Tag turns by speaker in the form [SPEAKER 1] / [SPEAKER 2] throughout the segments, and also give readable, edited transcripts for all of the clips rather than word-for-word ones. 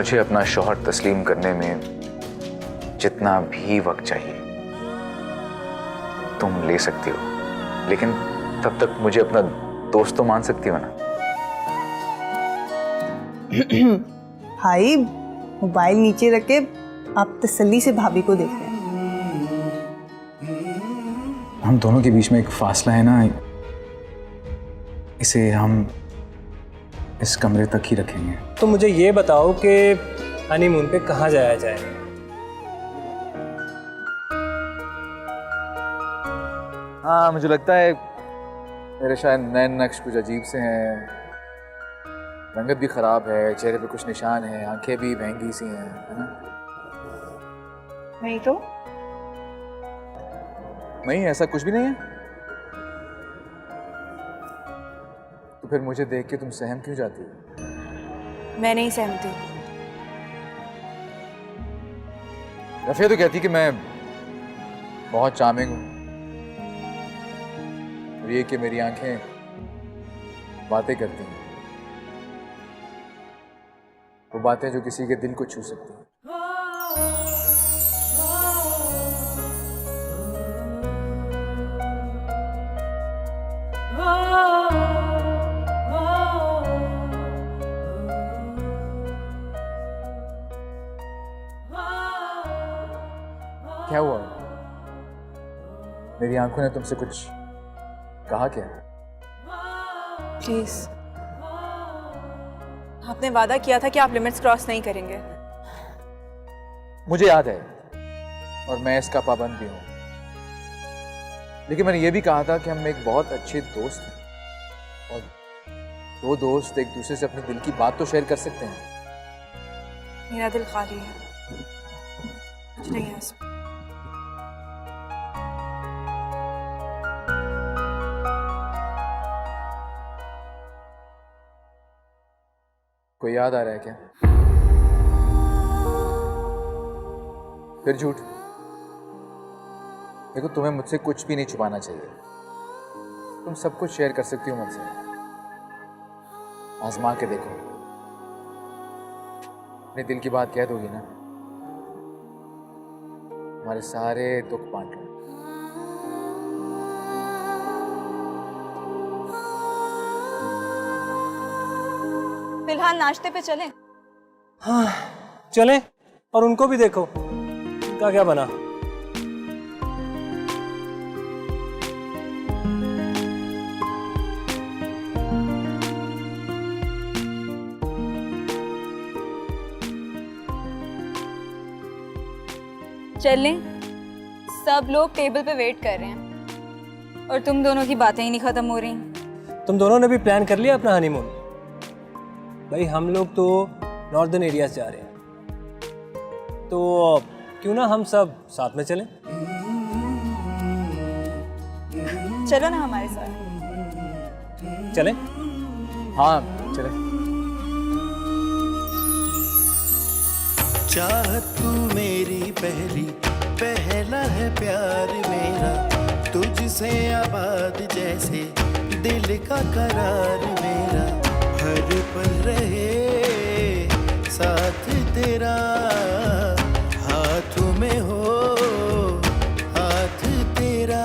[SPEAKER 1] मुझे अपना शौहर तस्लीम करने में जितना भी वक्त चाहिए तुम ले सकती हो, लेकिन तब तक मुझे अपना दोस्त तो मान सकती हो ना?
[SPEAKER 2] भाई मोबाइल नीचे रख के आप तसल्ली से भाभी को देख रहे हैं।
[SPEAKER 1] हम दोनों के बीच में एक फासला है ना, इसे हम इस कमरे तक ही रखेंगे।
[SPEAKER 3] तो मुझे ये बताओ कि हनीमून पे कहाँ जाया जाए?
[SPEAKER 1] हाँ, मुझे लगता है मेरे शायद नए नक्श कुछ अजीब से हैं, रंगत भी खराब है, चेहरे पे कुछ निशान है, आंखें भी महंगी सी हैं, है ना?
[SPEAKER 2] नहीं तो
[SPEAKER 1] नहीं, ऐसा कुछ भी नहीं है। तो फिर मुझे देख के तुम सहम क्यों जाती हो?
[SPEAKER 4] मैं नहीं सहमती।
[SPEAKER 1] रफिया तो कहती कि मैं बहुत चार्मिंग हूँ, और ये कि मेरी आंखें बातें करती हैं, वो बातें जो किसी के दिल को छू सकती हैं। क्या हुआ? मेरी आंखों ने तुमसे कुछ कहा क्या?
[SPEAKER 4] प्लीज, आपने वादा किया था कि आप लिमिट्स क्रॉस नहीं करेंगे।
[SPEAKER 1] मुझे याद है और मैं इसका पाबंद भी हूं, लेकिन मैंने ये भी कहा था कि हम एक बहुत अच्छे दोस्त हैं और दो दोस्त एक दूसरे से अपने दिल की बात तो शेयर कर सकते हैं।
[SPEAKER 4] मेरा दिल खाली है, कुछ नहीं है इसमें।
[SPEAKER 1] कोई याद आ रहा है क्या? फिर झूठ। देखो, तुम्हें मुझसे कुछ भी नहीं छुपाना चाहिए, तुम सब कुछ शेयर कर सकती हो मुझसे। आजमा के देखो, अपने दिल की बात कह दोगी ना, हमारे सारे दुख बांट लो।
[SPEAKER 4] फिलहाल नाश्ते पे चलें?
[SPEAKER 3] हाँ चले, और उनको भी देखो उनका क्या बना।
[SPEAKER 4] चलें, सब लोग टेबल पे वेट कर रहे हैं और तुम दोनों की बातें ही नहीं खत्म हो रही।
[SPEAKER 3] तुम दोनों ने भी प्लान कर लिया अपना हनीमून? भाई हम लोग तो नॉर्दर्न एरियाज जा रहे हैं, तो क्यों ना हम सब साथ में चलें?
[SPEAKER 4] चलो ना हमारे साथ।
[SPEAKER 3] चलें?
[SPEAKER 1] हाँ चले।
[SPEAKER 5] चाहत तू मेरी पहली, पहला है प्यार मेरा, तुझसे आबाद जैसे दिल का करार मेरा, हर पल रहे साथ तेरा, हाथों में हो हाथ तेरा।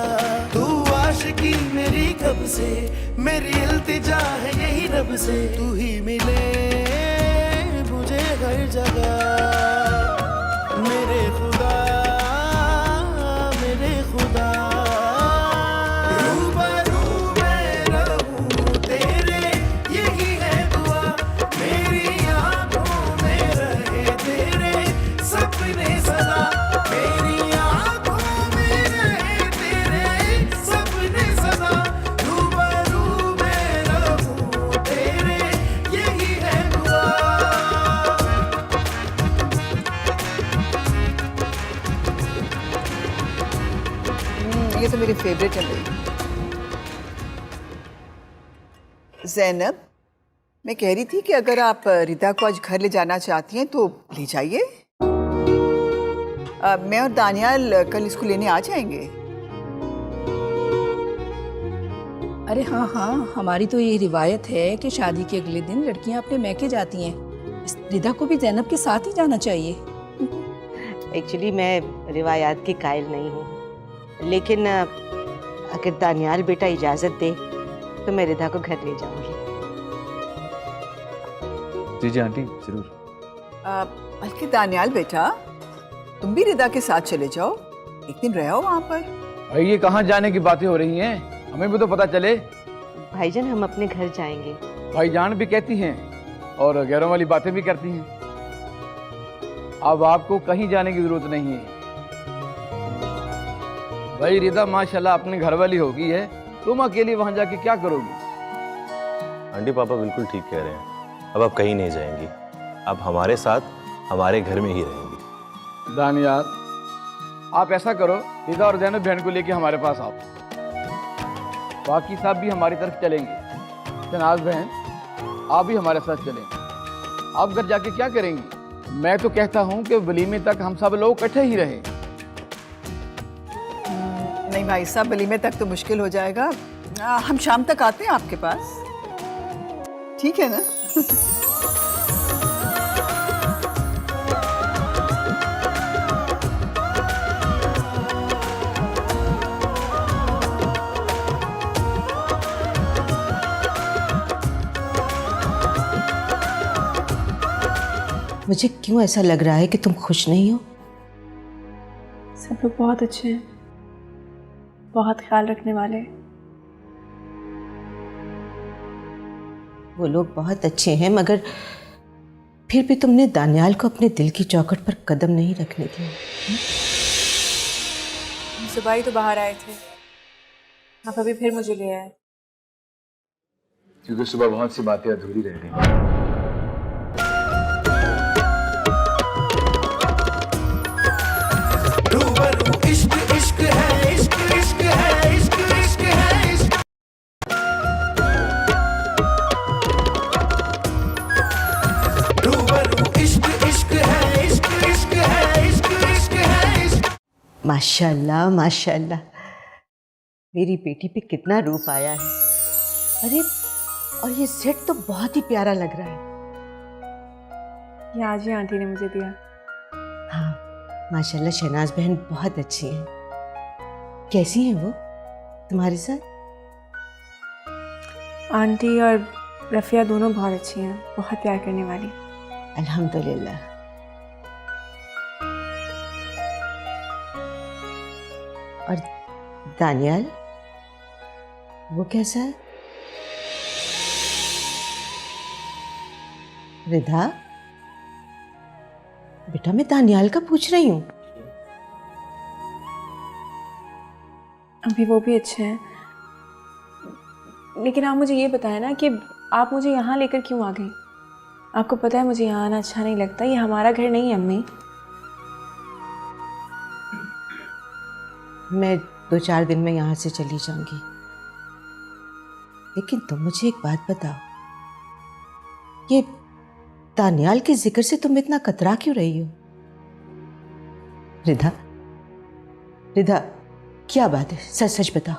[SPEAKER 5] तू आशिकी मेरी कब से, मेरी इल्तिजा है यही रब से, तू ही मिले मुझे हर जगह। मेरे खुदा, मेरे खुदा, रूबरू मैं रहूं तेरे, यही है दुआ, मेरी आंखों में रहे तेरे सपने सदा, मेरी आंखों में रहे तेरे सपने सदा, रूबरू मैं रहूं तेरे, यही है दुआ।
[SPEAKER 2] ये तो मेरी फेवरेट है भाई। ज़ैनब, मैं कह रही थी कि अगर आप रिदा को आज घर ले जाना चाहती हैं तो ले जाइए। मैं और दानियाल कल इसको लेने आ जाएंगे।
[SPEAKER 6] अरे हाँ हाँ, हमारी तो ये रिवायत है कि शादी के अगले दिन लड़कियां अपने मैके जाती हैं
[SPEAKER 2] रिदा को भी जैनब के साथ ही जाना चाहिए।
[SPEAKER 6] एक्चुअली मैं रिवायात की कायल नहीं हूँ, लेकिन अगर दानियाल बेटा इजाज़त दे तो मैं रिदा को घर ले जाऊंगी।
[SPEAKER 1] जी जी आंटी जरूर।
[SPEAKER 2] बल्कि दानियाल बेटा, तुम भी रिदा के साथ चले जाओ, एक दिन रहो वहाँ पर।
[SPEAKER 7] भाई ये कहाँ जाने की बातें हो रही हैं? हमें भी तो पता चले।
[SPEAKER 6] भाईजान हम अपने घर जाएंगे।
[SPEAKER 7] भाईजान भी कहती हैं और गैरों वाली बातें भी करती हैं। अब आपको कहीं जाने की जरूरत नहीं है। भाई रिदा माशाल्लाह अपने घर वाली हो गई है, तुम अकेली वहां जाके क्या करोगी?
[SPEAKER 8] आंटी पापा बिल्कुल ठीक कह रहे हैं, अब आप कहीं नहीं जाएंगी, आप हमारे साथ हमारे घर में ही रहेंगी।
[SPEAKER 7] दानियाल, आप ऐसा करो, रिदा और जैनब बहन को लेके हमारे पास आओ, बाकी सब भी हमारी तरफ चलेंगे। शनाज बहन, आप भी हमारे साथ चलेंगे। आप घर जाके क्या करेंगी? मैं तो कहता हूँ कि वलीमे तक हम सब लोग इकट्ठे ही रहें।
[SPEAKER 2] नहीं भाई साहब, वलीमे तक तो मुश्किल हो जाएगा। हम शाम तक आते हैं आपके पास, ठीक है ना?
[SPEAKER 6] मुझे क्यों ऐसा लग रहा है कि तुम खुश नहीं हो?
[SPEAKER 9] सब लोग बहुत अच्छे हैं, बहुत ख्याल रखने वाले।
[SPEAKER 6] वो लोग बहुत अच्छे हैं, मगर फिर भी तुमने दानियाल को अपने दिल की चौखट पर कदम नहीं रखने दिया।
[SPEAKER 9] सुबह ही तो बाहर आए थे, आप अभी फिर मुझे ले आए।
[SPEAKER 1] क्योंकि सुबह बहुत सी बातें अधूरी रह गई।
[SPEAKER 5] रूबरू इश्क इश्क है, इश्क इश्क है, इश्क इश्क है, इश्क। रूबरू इश्क इश्क है, इश्क इश्क है, इश्क इश्क है, इश्क।
[SPEAKER 6] माशाल्लाह माशाल्लाह, मेरी बेटी पे कितना रूप आया है। अरे और ये सेट तो बहुत ही प्यारा लग रहा है।
[SPEAKER 9] ये आज ही आंटी ने मुझे दिया।
[SPEAKER 6] हाँ माशाल्लाह, शहनाज बहन बहुत अच्छी हैं। कैसी हैं वो तुम्हारे साथ?
[SPEAKER 9] आंटी और रफ़िया दोनों बहुत अच्छी हैं, बहुत प्यार करने वाली।
[SPEAKER 6] अल्हम्दुलिल्लाह। और दानियाल, वो कैसा है? रिधा बेटा, मैं दानियाल का पूछ रही हूँ।
[SPEAKER 9] अभी वो भी अच्छे हैं, लेकिन आप मुझे ये बताएं ना कि आप मुझे यहाँ लेकर क्यों आ गई? आपको पता है मुझे यहाँ आना अच्छा नहीं लगता, ये हमारा घर नहीं है अम्मी।
[SPEAKER 6] मैं 2-4 दिन में यहाँ से चली जाऊंगी, लेकिन तुम मुझे एक बात बताओ, ये दानियाल के जिक्र से तुम इतना कतरा क्यों रही हो? रिधा, रिधा, क्या बात है? सच सच बताओ।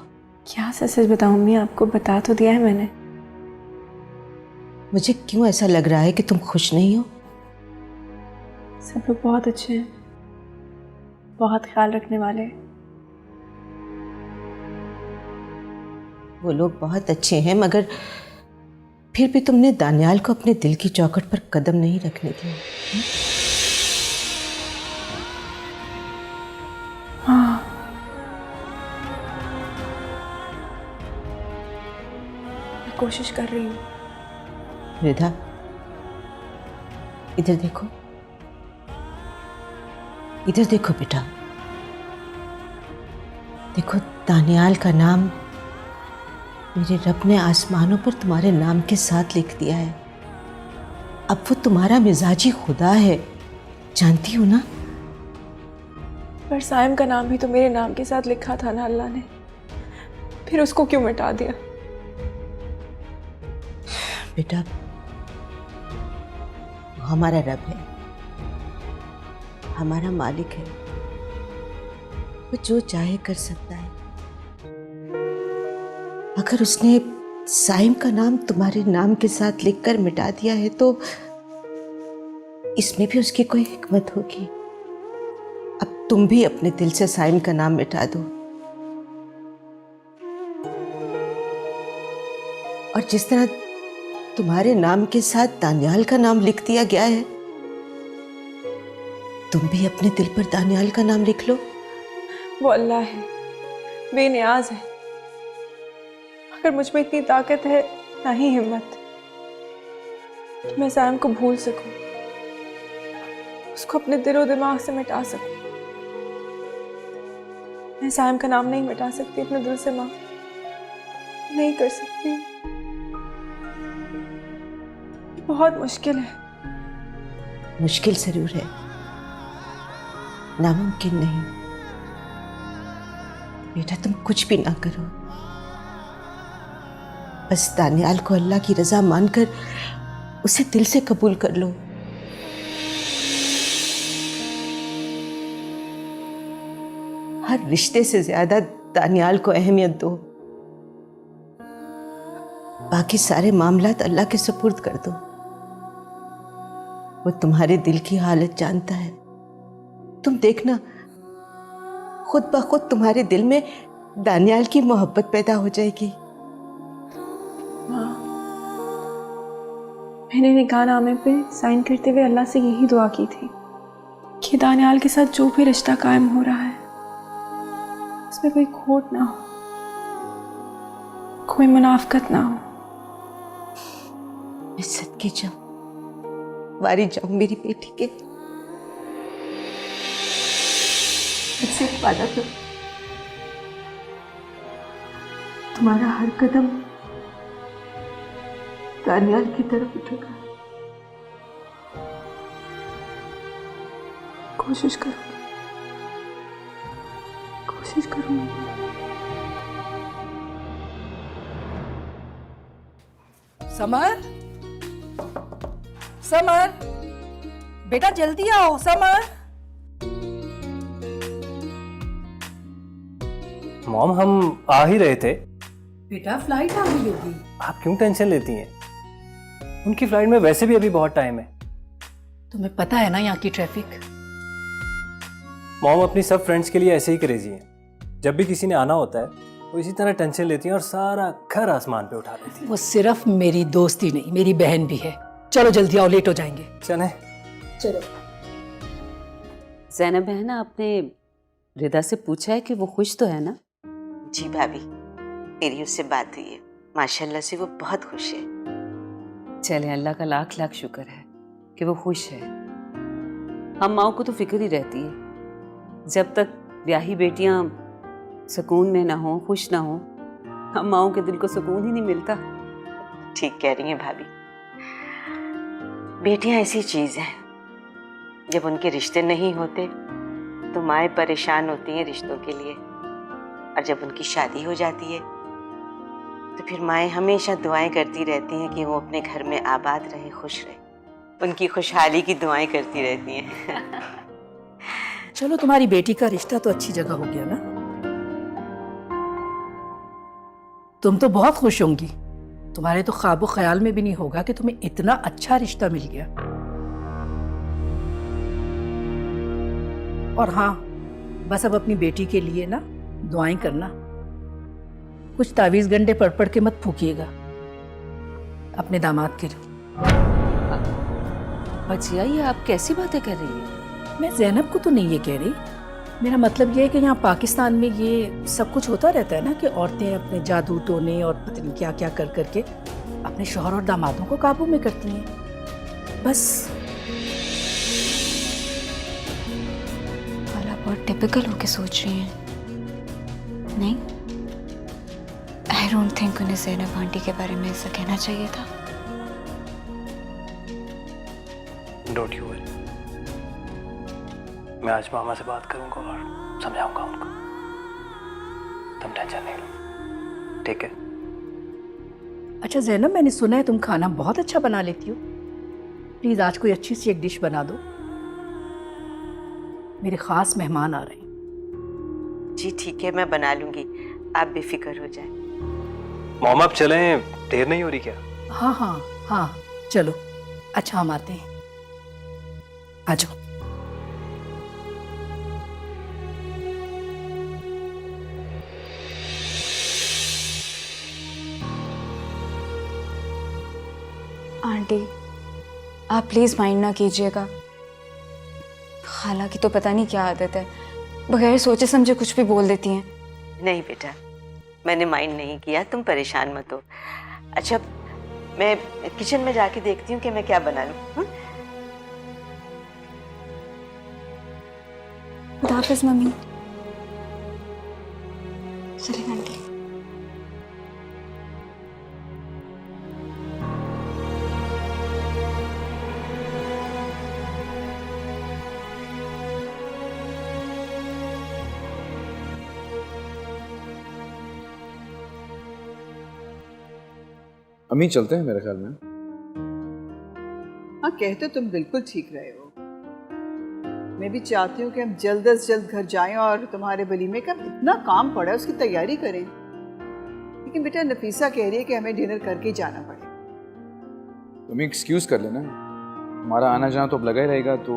[SPEAKER 9] क्या सच सच बताऊँ अम्मी? आपको बता तो दिया है मैंने।
[SPEAKER 6] मुझे क्यों ऐसा लग रहा है कि तुम खुश नहीं हो?
[SPEAKER 9] सब लोग बहुत अच्छे हैं, बहुत ख्याल रखने वाले।
[SPEAKER 6] वो लोग बहुत अच्छे हैं, मगर फिर भी तुमने दानियाल को अपने दिल की चौखट पर कदम नहीं रखने दिया।
[SPEAKER 9] हाँ, मैं कोशिश कर रही हूँ।
[SPEAKER 6] रिधा, इधर देखो, इधर देखो बेटा। देखो, दानियाल का नाम मेरे रब ने आसमानों पर तुम्हारे नाम के साथ लिख दिया है। अब वो तुम्हारा मिजाजी खुदा है, जानती हो ना?
[SPEAKER 9] पर साइम का नाम भी तो मेरे नाम के साथ लिखा था ना अल्लाह ने, फिर उसको क्यों मिटा दिया?
[SPEAKER 6] बेटा, वो हमारा रब है, हमारा मालिक है, वो जो चाहे कर सकता है। अगर उसने साइम का नाम तुम्हारे नाम के साथ लिखकर मिटा दिया है तो इसमें भी उसकी कोई हिकमत होगी। अब तुम भी अपने दिल से साइम का नाम मिटा दो, और जिस तरह तुम्हारे नाम के साथ दानियाल का नाम लिख दिया गया है, तुम भी अपने दिल पर दानियाल का नाम लिख लो।
[SPEAKER 9] वो अल्लाह है, बेनियाज है। अगर मुझ में इतनी ताकत है, ना ही हिम्मत, तो मैं साइम को भूल सकूं, उसको अपने दिलो दिमाग से मिटा सकूं। मैं साइम का नाम नहीं मिटा सकती अपने दिल से, माँ, नहीं कर सकती। बहुत मुश्किल है।
[SPEAKER 6] मुश्किल जरूर है, नामुमकिन नहीं। बेटा तुम कुछ भी ना करो, बस दानियाल को अल्लाह की रजा मानकर उसे दिल से कबूल कर लो। हर रिश्ते से ज्यादा दानियाल को अहमियत दो, बाकी सारे मामलात अल्लाह के सुपुर्द कर दो। वो तुम्हारे दिल की हालत जानता है। तुम देखना, खुद ब खुद तुम्हारे दिल में दानियाल की मोहब्बत पैदा हो जाएगी।
[SPEAKER 9] माँ, मैंने निकाहनामे पे साइन करते हुए अल्लाह से यही दुआ की थी कि दानियाल के साथ जो भी रिश्ता कायम हो रहा है, उसमें कोई खोट ना हो, कोई मुनाफकत ना हो।
[SPEAKER 6] मैं सदके जाऊं, वारी जाऊं मेरी बेटी के। मुझसे वादा करो, तुम्हारा हर कदम दानियाल की तरफ उठेगा।
[SPEAKER 9] कोशिश करूंगी, कोशिश करूंगी।
[SPEAKER 10] समर, समर, बेटा जल्दी आओ। समर,
[SPEAKER 3] मॉम हम आ ही रहे थे।
[SPEAKER 10] बेटा फ्लाइट आ गई होगी।
[SPEAKER 3] आप क्यों टेंशन लेती हैं? उनकी फ्लाइट में वैसे भी अभी बहुत टाइम है।
[SPEAKER 10] तुम्हें पता है ना यहाँ की ट्रैफिक।
[SPEAKER 3] मॉम अपनी सब फ्रेंड्स के लिए ऐसे ही क्रेजी हैं। जब भी किसी ने आना होता है वो इसी तरह टेंशन लेती हैं और सारा घर आसमान पे उठा देती हैं।
[SPEAKER 10] वो सिर्फ मेरी दोस्त ही नहीं, मेरी बहन भी है। चलो जल्दी आओ, लेट हो जाएंगे।
[SPEAKER 3] चलें।
[SPEAKER 10] चलो।
[SPEAKER 11] ज़ैनब बहन, आपने रिदा से पूछा है कि वो खुश तो है ना?
[SPEAKER 6] जी भाभी, मेरी उससे बात हुई है। माशाल्लाह से वो बहुत खुश है।
[SPEAKER 11] चले, अल्लाह का लाख लाख शुक्र है कि वो खुश है। हम माओ को तो फिक्र ही रहती है, जब तक ब्याही बेटियां सुकून में ना हो, खुश ना हो, हम माओ के दिल को सुकून ही नहीं मिलता।
[SPEAKER 6] ठीक कह रही हैं भाभी। बेटियां ऐसी चीज हैं, जब उनके रिश्ते नहीं होते तो माएँ परेशान होती हैं रिश्तों के लिए, और जब उनकी शादी हो जाती है तो फिर माएँ हमेशा दुआएं करती रहती हैं कि वो अपने घर में आबाद रहे, खुश रहे। उनकी खुशहाली की दुआएं करती रहती हैं।
[SPEAKER 10] चलो, तुम्हारी बेटी का रिश्ता तो अच्छी जगह हो गया ना। तुम तो बहुत खुश होंगी। तुम्हारे तो ख्वाबो ख्याल में भी नहीं होगा कि तुम्हें इतना अच्छा रिश्ता मिल गया। और हाँ, बस अब अपनी बेटी के लिए ना दुआएं करना। कुछ तावीज़ गंडे पढ़ पढ़ के मत फूकिएगा अपने दामाद के लिए।
[SPEAKER 11] बचिया, ये आप कैसी बातें कर रही हैं?
[SPEAKER 10] मैं ज़ैनब को तो नहीं ये कह रही। मेरा मतलब ये है कि यहाँ पाकिस्तान में ये सब कुछ होता रहता है ना कि औरतें अपने जादू टोने और पता नहीं क्या क्या कर करके अपने शौहर और दामादों को काबू में करती हैं। बस
[SPEAKER 4] वाला बहुत टिपिकल होके सोच रही हैं। नहीं, आई डोंट थिंक उन्हें ज़ैनब आंटी के बारे में ऐसा कहना चाहिए था।
[SPEAKER 3] डोंट यू वरी, मैं आज मामा से बात करूंगा और समझाऊंगा उनको। तुम टेंशन नहीं लो, ठीक है?
[SPEAKER 10] अच्छा ज़ैनब, मैंने सुना है तुम खाना बहुत अच्छा बना लेती हो। प्लीज़ आज कोई अच्छी सी एक डिश बना दो, मेरे ख़ास मेहमान आ रहे हैं।
[SPEAKER 6] जी ठीक है, मैं बना लूंगी, आप बेफिक्र हो जाए।
[SPEAKER 3] मॉम आप चलें, देर नहीं हो रही क्या?
[SPEAKER 10] हाँ हाँ हाँ, चलो। अच्छा, हम आते हैं। आ जाओ।
[SPEAKER 4] आंटी, आप प्लीज माइंड ना कीजिएगा। हालांकि तो पता नहीं क्या आदत है, बगैर सोचे समझे कुछ भी बोल देती हैं।
[SPEAKER 12] नहीं बेटा, मैंने माइंड नहीं किया, तुम परेशान मत हो। अच्छा, मैं किचन में जाके देखती हूँ कि मैं क्या बना लूँ।
[SPEAKER 4] खुदा हाफिज मम्मी। चलिए आंटी।
[SPEAKER 1] अम्मी चलते हैं मेरे ख्याल में।
[SPEAKER 2] हाँ, कहते तुम बिल्कुल ठीक रहे हो। मैं भी चाहती हूँ कि हम जल्द से जल्द घर जाएं और तुम्हारे वलीमे का इतना काम पड़ा है उसकी तैयारी करें। लेकिन बेटा नफीसा कह रही है कि हमें डिनर करके ही जाना पड़ेगा।
[SPEAKER 1] तुम एक्सक्यूज कर लेना, हमारा आना जाना तो अब लगा ही रहेगा, तो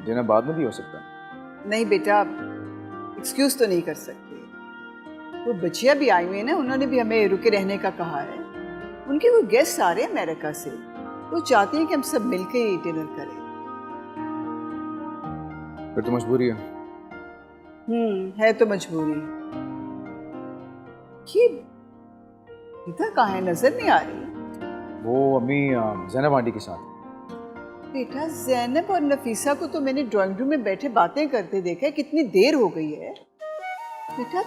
[SPEAKER 1] डिनर बाद में भी हो सकता है।
[SPEAKER 2] नहीं बेटा, एक्सक्यूज तो नहीं कर सकते। वो बच्चियाँ भी आई हुई हैं ना, उन्होंने भी हमें रुके रहने का कहा है। उनके वो गेस्ट आ रहे हैं अमेरिका से, वो चाहते हैं कि हम सब मिलकर ही डिनर करें।
[SPEAKER 1] फिर तो मजबूरी है।
[SPEAKER 2] है तो मजबूरी। ये इधर कहाँ है, नजर नहीं आ रही।
[SPEAKER 1] वो अम्मी ज़ैनब आंटी के साथ।
[SPEAKER 2] बेटा ज़ैनब और नफीसा को तो मैंने ड्राइंग रूम में बैठे बातें करते देखा है, कितनी देर हो गई है। बेटा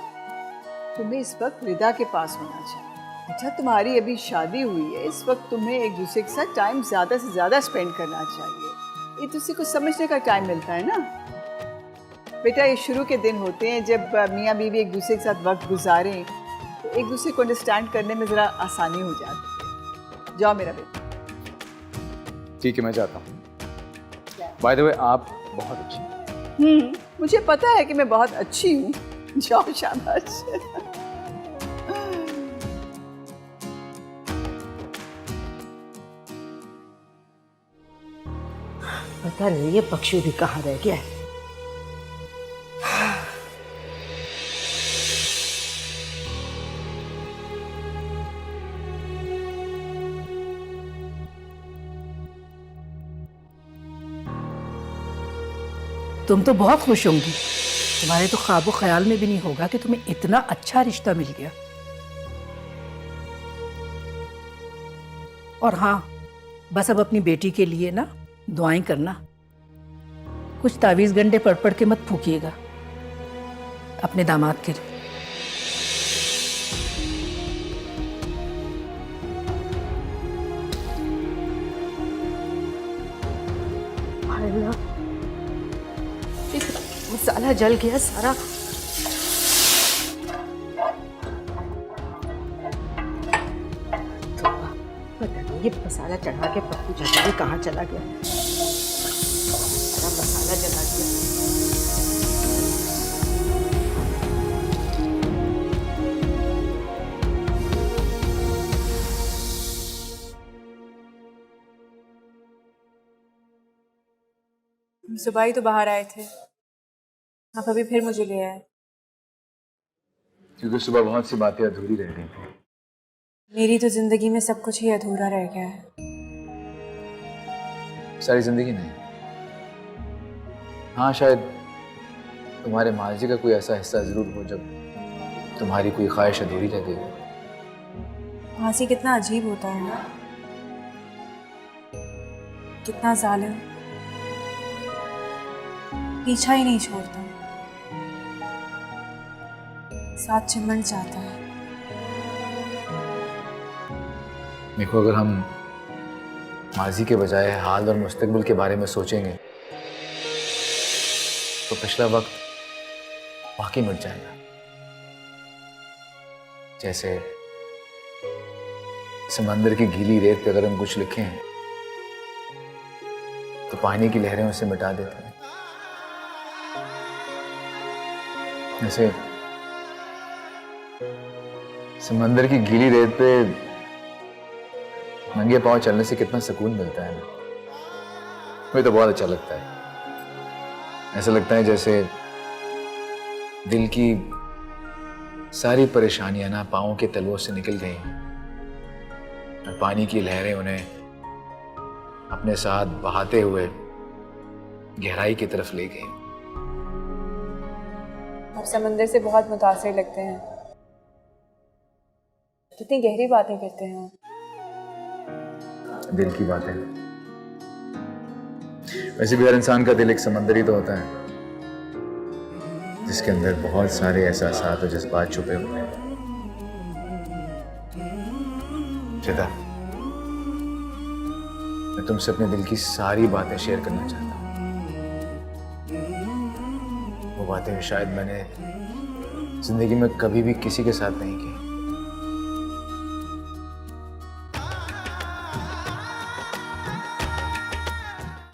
[SPEAKER 2] तुम्हें इस वक्त रिदा के पास होना चाहिए। बेटा तुम्हारी अभी शादी हुई है, इस वक्त तुम्हें एक दूसरे के साथ टाइम ज़्यादा से ज़्यादा स्पेंड करना चाहिए। एक दूसरे को समझने का टाइम मिलता है ना बेटा। ये शुरू के दिन होते हैं जब मियाँ बीवी एक दूसरे के साथ वक्त गुजारें तो एक दूसरे को अंडरस्टैंड करने में ज़रा आसानी हो जाती है। जाओ मेरा बेटा।
[SPEAKER 1] ठीक है, मैं जाता हूँ। बाय द वे आप बहुत अच्छी।
[SPEAKER 2] मुझे पता है कि मैं बहुत अच्छी हूँ। जाओ, शाबाश।
[SPEAKER 10] पता नहीं ये पक्षी भी कहाँ रह गया है। तुम तो बहुत खुश होंगी, तुम्हारे तो ख्वाबो ख्याल में भी नहीं होगा कि तुम्हें इतना अच्छा रिश्ता मिल गया। और हाँ, बस अब अपनी बेटी के लिए ना दुआएं करना। कुछ तावीज़ गंडे पढ़ पढ़ के मत फूकिएगा अपने दामाद के लिए। मसाला जल गया सारा। पता नहीं ये मसाला चढ़ा के पप्पू चाचा भी कहाँ चला गया। सारा मसाला जला दिया।
[SPEAKER 9] सुबह ही तो बाहर आए थे, आप अभी फिर मुझे ले आए।
[SPEAKER 1] क्योंकि सुबह बहुत सी बातें अधूरी रह गई थी।
[SPEAKER 9] मेरी तो जिंदगी में सब कुछ ही अधूरा रह गया है।
[SPEAKER 1] सारी जिंदगी नहीं, हाँ शायद तुम्हारे माजी का कोई ऐसा हिस्सा जरूर हो जब तुम्हारी कोई ख्वाहिश अधूरी रह गई हो।
[SPEAKER 9] मासी कितना अजीब होता है ना, कितना जालिम, पीछा ही नहीं छोड़ता, साथ चिमन चाहता है।
[SPEAKER 1] देखो, अगर हम माजी के बजाय हाल और मुस्तकबिल के बारे में सोचेंगे तो पिछला वक्त वाकई मिट जाएगा। जैसे समंदर की गीली रेत पे अगर हम कुछ लिखें तो पानी की लहरें उसे मिटा देती हैं। जैसे समंदर की गीली रेत पे नंगे पांव चलने से कितना सुकून मिलता है ना, मुझे तो बहुत अच्छा लगता है। ऐसा लगता है जैसे दिल की सारी परेशानियां ना पाँव के तलवों से निकल गई और पानी की लहरें उन्हें अपने साथ बहाते हुए गहराई की तरफ ले गई।
[SPEAKER 9] आप समंदर से बहुत मुतासिर लगते हैं, कितनी गहरी बातें करते हैं।
[SPEAKER 1] दिल की बातें। वैसे भी हर इंसान का दिल एक समंदर ही तो होता है जिसके अंदर बहुत सारे एहसासात और जज्बात छुपे हुए हैं। चिदा, मैं तुमसे अपने दिल की सारी बातें शेयर करना चाहता हूँ। वो बातें शायद मैंने जिंदगी में कभी भी किसी के साथ नहीं की।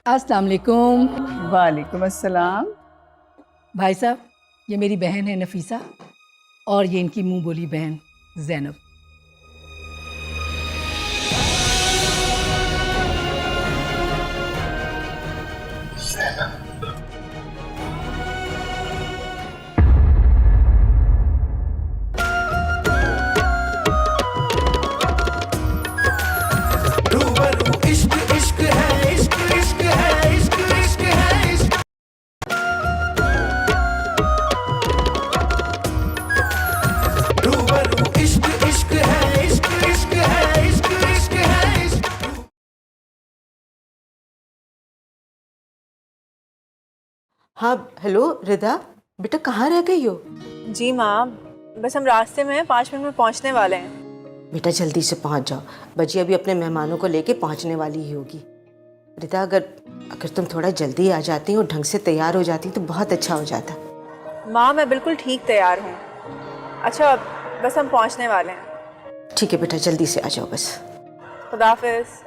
[SPEAKER 10] अस्सलाम वालेकुम।
[SPEAKER 2] वालेकुम अस्सलाम।
[SPEAKER 10] भाई साहब, ये मेरी बहन है नफीसा और ये इनकी मुंह बोली बहन जैनब।
[SPEAKER 5] रूबरू इश्क इश्क है, इश्क इश्क है, इश्क इश्क है, इश्क। रूबरू इश्क इश्क है, इश्क इश्क है, इश्क इश्क है, इश्क।
[SPEAKER 6] हाँ हेलो रिदा, बेटा कहाँ रह गई हो?
[SPEAKER 9] जी माँ, बस हम रास्ते में हैं, 5 मिनट में पहुँचने वाले हैं।
[SPEAKER 6] बेटा जल्दी से पहुंच जाओ, बजी अभी अपने मेहमानों को लेके पहुंचने वाली ही होगी। रिदा अगर तुम थोड़ा जल्दी आ जाती और ढंग से तैयार हो जाती तो बहुत अच्छा हो जाता।
[SPEAKER 9] माँ मैं बिल्कुल ठीक तैयार हूँ। अच्छा बस हम पहुँचने वाले हैं।
[SPEAKER 6] ठीक है बेटा, जल्दी से आ जाओ बस।
[SPEAKER 9] खुदा हाफिज़।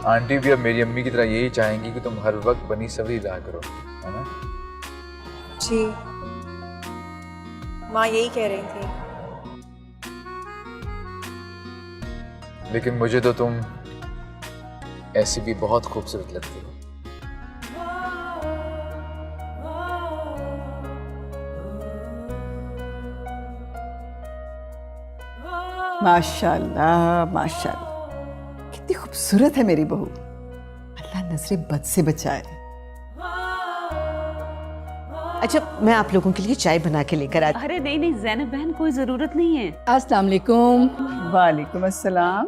[SPEAKER 1] आंटी भी अब मेरी अम्मी की तरह यही चाहेंगी कि तुम हर वक्त बनी सवरी रहा करो, है ना?
[SPEAKER 9] जी माँ यही कह रही थी।
[SPEAKER 1] लेकिन मुझे तो तुम ऐसी भी बहुत खूबसूरत लगती हो।
[SPEAKER 2] माशाल्लाह माशाल्लाह, कितनी खूबसूरत है मेरी बहू। अल्लाह नजरे बद से बचाए।
[SPEAKER 6] अच्छा मैं आप लोगों के लिए चाय बना के लेकर आती।
[SPEAKER 11] अरे नहीं नहीं ज़ैनब बहन, कोई ज़रूरत नहीं है।
[SPEAKER 10] अस्सलाम वालेकुम।
[SPEAKER 2] वालेकुम अस्सलाम।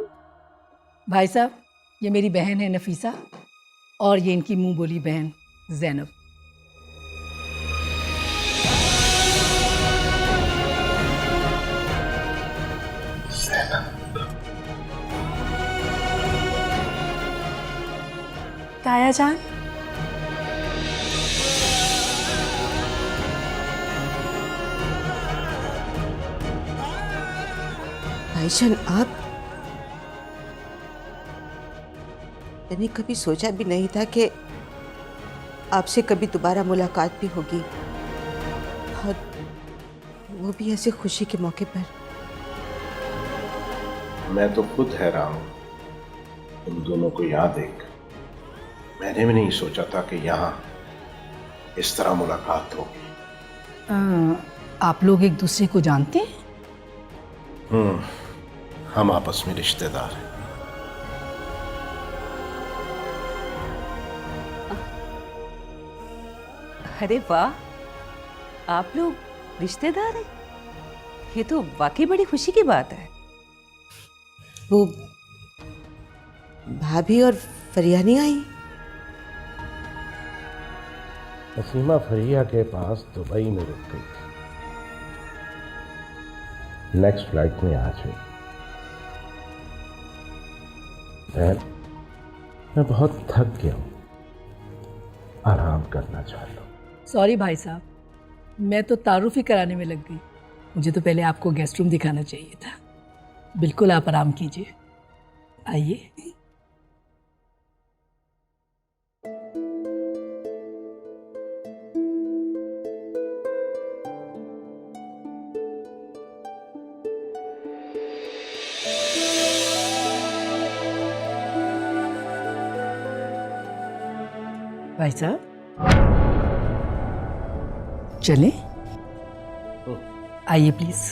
[SPEAKER 10] भाई साहब, ये मेरी बहन है नफीसा और ये इनकी मुंह बोली बहन जैनब।
[SPEAKER 9] ताया जान,
[SPEAKER 6] भाईजान आप, मैंने कभी सोचा भी नहीं था कि आपसे कभी दोबारा मुलाकात भी होगी, और वो भी ऐसे खुशी के मौके पर।
[SPEAKER 13] मैं तो खुद हैरान हूं तुम दोनों को यहाँ देख। मैंने भी नहीं सोचा था कि यहाँ इस तरह मुलाकात होगी।
[SPEAKER 10] आप लोग एक दूसरे को जानते हैं?
[SPEAKER 13] हम आपस में रिश्तेदार हैं।
[SPEAKER 11] अरे वाह, आप लोग रिश्तेदार हैं? ये तो वाकई बड़ी खुशी की बात है।
[SPEAKER 6] वो भाभी और फरिया नहीं आई?
[SPEAKER 13] नसीमा फरिया के पास दुबई में रुक गई थी, नेक्स्ट फ्लाइट में आज हुई। बहन, मैं बहुत थक गया हूँ, आराम करना चाहता हूँ।
[SPEAKER 10] सॉरी भाई साहब, मैं तो तारुफ ही कराने में लग गई। मुझे तो पहले आपको गेस्ट रूम दिखाना चाहिए था। बिल्कुल आप आराम कीजिए, आइए। भाई साहब चले, आइए प्लीज।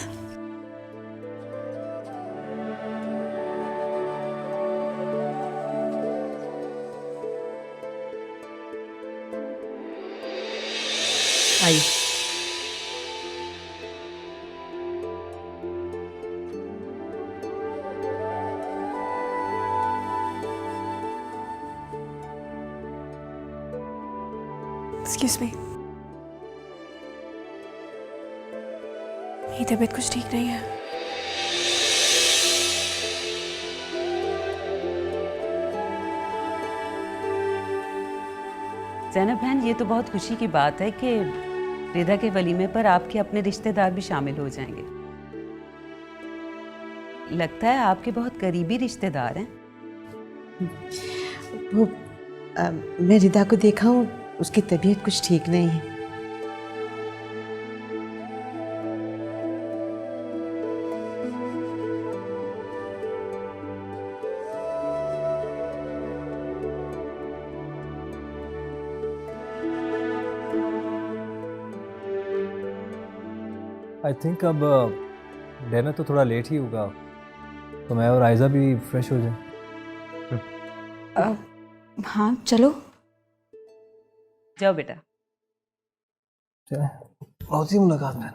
[SPEAKER 10] आइए।
[SPEAKER 9] एक्सक्यूज मी, मेरी तबीयत कुछ ठीक नहीं है।
[SPEAKER 11] ज़ैनब बहन, ये तो बहुत खुशी की बात है कि रिदा के वलीमे पर आपके अपने रिश्तेदार भी शामिल हो जाएंगे। लगता है आपके बहुत करीबी रिश्तेदार हैं।
[SPEAKER 6] वो मैं रिदा को देखा हूँ, उसकी तबीयत कुछ ठीक नहीं है।
[SPEAKER 3] आई थिंक अब डिनर तो थोड़ा लेट ही होगा, तो मैं और आयजा भी फ्रेश हो जाए।
[SPEAKER 4] हाँ चलो।
[SPEAKER 11] जाओ बेटा।
[SPEAKER 3] चले, बहुत ही मुलाकात में।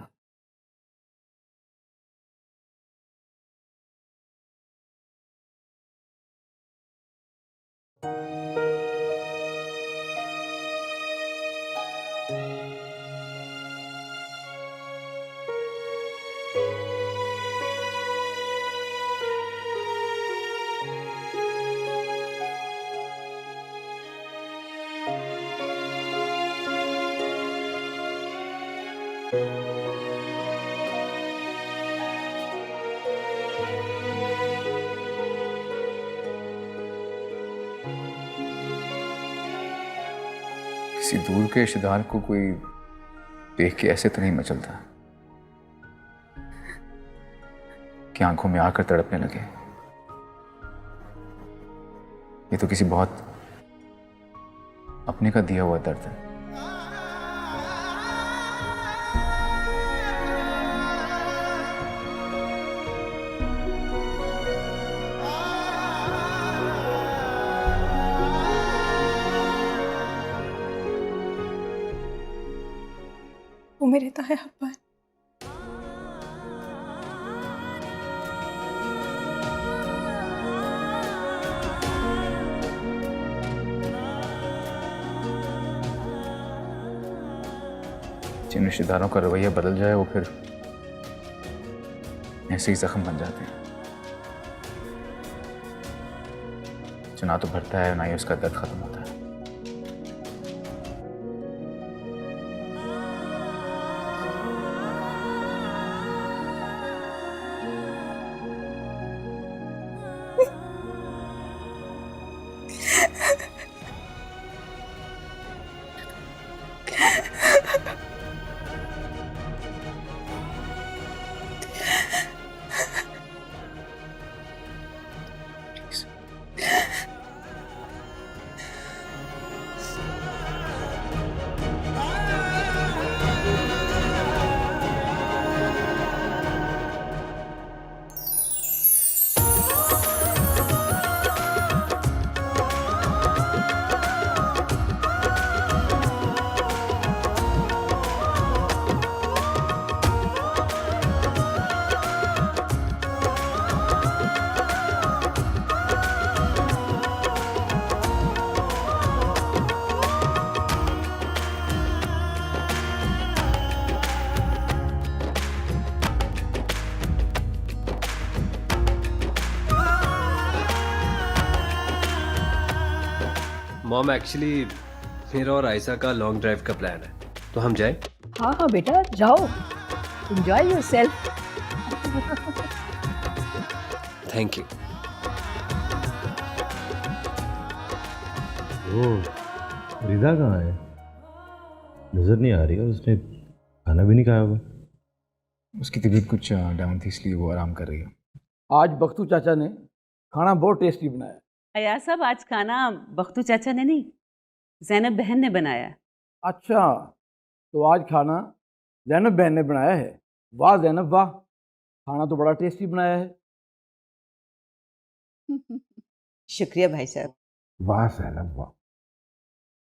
[SPEAKER 1] किसी दूर के रिश्तेदार को कोई देख के ऐसे तो नहीं मचलता कि आंखों में आकर तड़पने लगे। ये तो किसी बहुत अपने का दिया हुआ दर्द है।
[SPEAKER 9] वो मेरे ताया अब्बा हैं।
[SPEAKER 1] जिन रिश्तेदारों का रवैया बदल जाए वो फिर ऐसे ही जख्म बन जाते हैं, जो ना तो भरता है ना ही उसका दर्द खत्म होता है।
[SPEAKER 3] मॉम, एक्चुअली मेरा और आयशा का लॉन्ग ड्राइव का प्लान है, तो हम जाएं?
[SPEAKER 10] हाँ हाँ बेटा जाओ, एंजॉय योरसेल्फ।
[SPEAKER 3] Thank you.
[SPEAKER 8] वो रिदा कहाँ है? नजर नहीं आ रही, और उसने खाना भी नहीं खाया हुआ।
[SPEAKER 1] उसकी तबीयत कुछ डाउन थी, इसलिए वो आराम कर रही है।
[SPEAKER 7] आज बख्तू चाचा ने खाना बहुत टेस्टी बनाया।
[SPEAKER 11] अया साहब, आज खाना बख्तू चाचा ने नहीं, जैनब बहन ने बनाया।
[SPEAKER 7] अच्छा, तो आज खाना जैनब बहन ने बनाया है। वाह जैनब वाह, खाना तो बड़ा टेस्टी बनाया है।
[SPEAKER 12] शुक्रिया भाई साहब।
[SPEAKER 13] वाह जैनब वाह,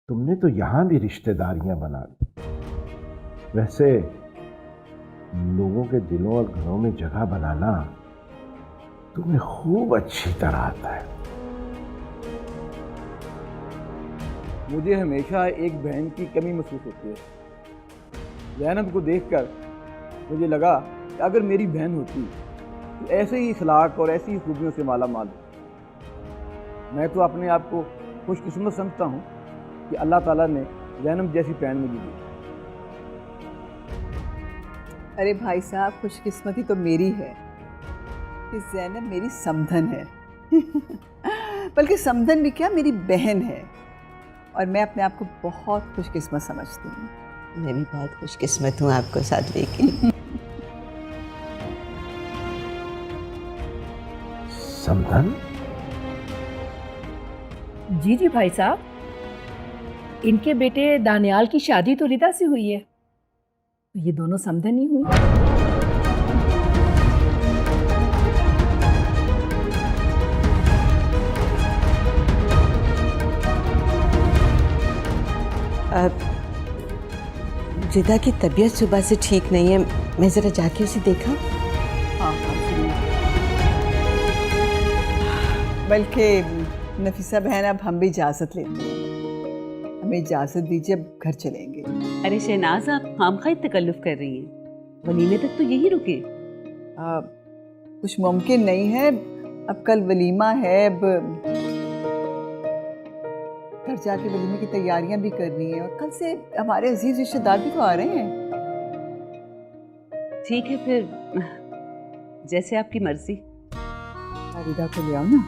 [SPEAKER 13] तुमने तो यहाँ भी रिश्तेदारियां बना दी। वैसे लोगों के दिलों और घरों में जगह बनाना तुम्हें खूब अच्छी तरह आता है।
[SPEAKER 7] मुझे हमेशा एक बहन की कमी महसूस होती है। जैनब को देखकर मुझे लगा कि अगर मेरी बहन होती तो ऐसे ही इखलाक और ऐसी ही खूबियों से माला माल होती। मैं तो अपने आप को खुशकिस्मत समझता हूँ कि अल्लाह ताला ने जैनब जैसी बहन मुझे दी।
[SPEAKER 2] अरे भाई साहब, खुशकिस्मती तो मेरी है कि ज़ैनब मेरी समधन है। बल्कि समधन भी क्या, मेरी बहन है। और मैं अपने आप को बहुत खुशकिस्मत समझती हूँ।
[SPEAKER 12] मैं भी बहुत खुशकिस्मत हूँ आपको साथ लेके।
[SPEAKER 13] समधन?
[SPEAKER 10] जी जी भाई साहब, इनके बेटे दानियाल की शादी तो रिदा से हुई है, तो ये दोनों समधन ही हुई।
[SPEAKER 12] रिदा की तबीयत सुबह से ठीक नहीं है, मैं ज़रा जाके उसे देखा।
[SPEAKER 2] हाँ हाँ जरूर। बल्कि नफीसा बहन, अब हम भी इजाज़त लेते हैं। हमें इजाज़त दीजिए, अब घर चलेंगे।
[SPEAKER 11] अरे शहनाज, आप खामखा तकल्लुफ कर रही हैं, वलीमे तक तो यही रुके।
[SPEAKER 2] कुछ मुमकिन नहीं है, अब कल वलीमा है। अब घर जाके वलीमे की तैयारियां भी करनी है, और कल से हमारे अजीज रिश्तेदार भी तो आ रहे हैं।
[SPEAKER 11] ठीक है फिर, जैसे आपकी मर्जी।
[SPEAKER 2] रिदा को ले आओ ना।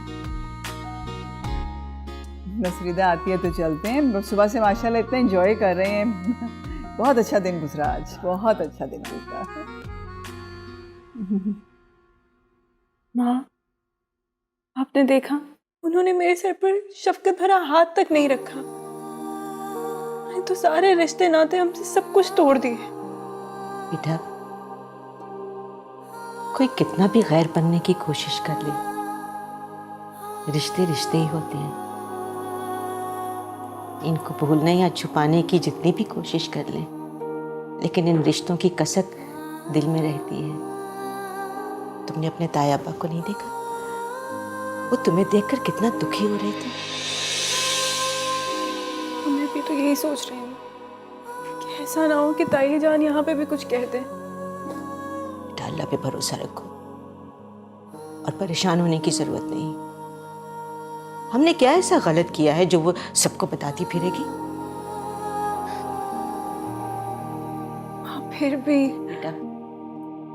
[SPEAKER 2] बस रिदा आती है तो चलते हैं। सुबह से माशाल्लाह इतना एंजॉय कर रहे हैं। बहुत अच्छा दिन गुजरा आज, बहुत अच्छा दिन गुजरा।
[SPEAKER 9] माँ, आपने देखा, उन्होंने मेरे सर पर शफकत भरा हाथ तक नहीं रखा। नहीं तो सारे रिश्ते नाते हमसे सब कुछ तोड़ दिए।
[SPEAKER 6] बेटा, कोई कितना भी गैर बनने की कोशिश कर ले, रिश्ते रिश्ते ही होते हैं। इनको भूलने या छुपाने की जितनी भी कोशिश कर ले, लेकिन इन रिश्तों की कसक दिल में रहती है। तुमने अपने ताया अब्बा को नहीं देखा? वो तुम्हें देखकर कितना दुखी हो रहे थे।
[SPEAKER 9] मैं भी तो यही सोच रही हूँ कि ऐसा ना हो कि ताई जान यहाँ पे भी कुछ कह दें।
[SPEAKER 6] बेटा, अल्लाह पे भरोसा रखो और परेशान होने की जरूरत नहीं। हमने क्या ऐसा गलत किया है जो वो सबको बताती फिरेगी?
[SPEAKER 9] फिर भी
[SPEAKER 6] बेटा,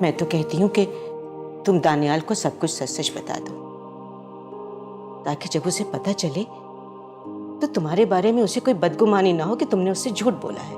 [SPEAKER 6] मैं तो कहती हूँ कि तुम दानियाल को सब कुछ सच सच बता दो, ताकि जब उसे पता चले तो तुम्हारे बारे में उसे कोई बदगुमानी ना हो कि तुमने उससे झूठ बोला है।